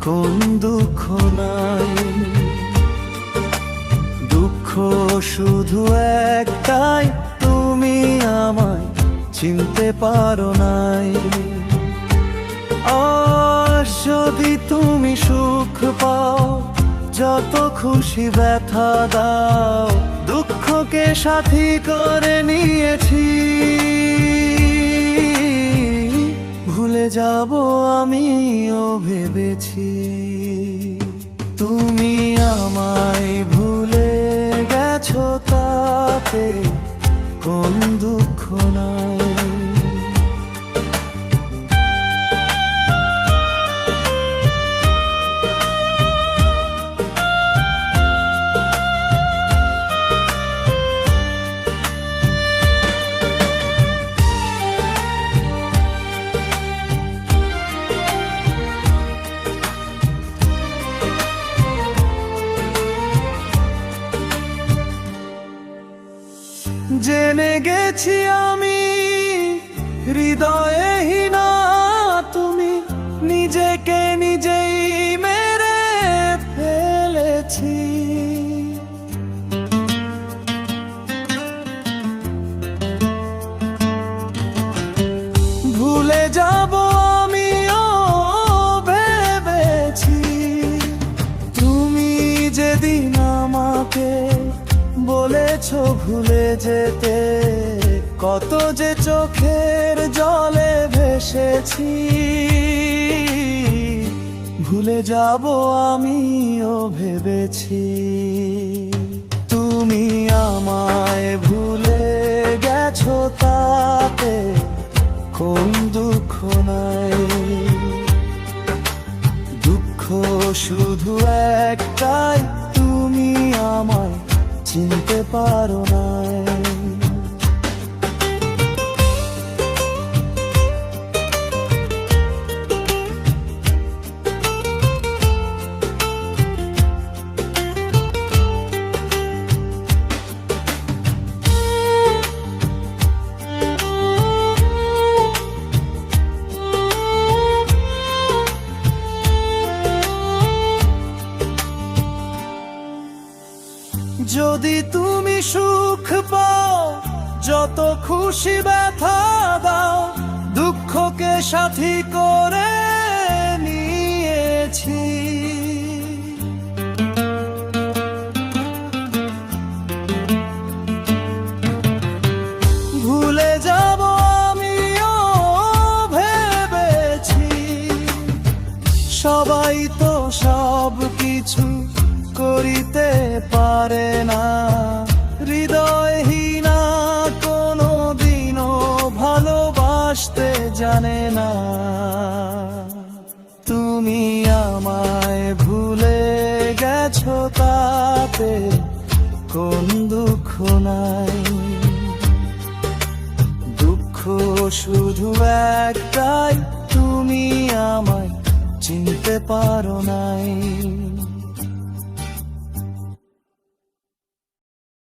কোন দুঃখ নাই। দুঃখ শুধু একটাই, তুমি আমায় চিনতে পারো নাই। আর যদি তুমি সুখ পাও, যত খুশি ব্যথা দাও, দুঃখকে সাথী করে নিয়েছি। ভুলে যাব আমিও ভেবেছি, তুমি আমায় ভুলে গেছো, তাতে কোন দুঃখ নাই। জেনে গেছি আমি হৃদয়হীনা, তুমি নিজেকে নিজেই মেরে ফেলেছি। ভুলে যাব আমিও ভেবেছি, তুমি যেদিন আমাকে বলেছো ভুলে যেতে, কত যে চোখের জলে ভেসেছি। ভুলে যাব আমিও ভেবেছি, তুমি আমায় ভুলে গেছো, তাতে কোন দুঃখ নাই। দুঃখ শুধু একটাই, তুমি আমায় চিনতে পারো নাই। যদি তুমি সুখ পাও, যত খুশি ব্যথা দাও, দুঃখকে সাথী করে নিয়েছি। ভুলে যাব আমিও ভেবেছি, সবাই তো সব কিছু করিতে পারে না। হৃদয়হীনা কোনো দিনও ভালোবাসতে জানে না। তুমি আমায় ভুলে গেছো, তাতে কোন দুঃখ নাই। দুঃখ শুধু একটাই, তুমি আমায় চিনতে পারো নাই।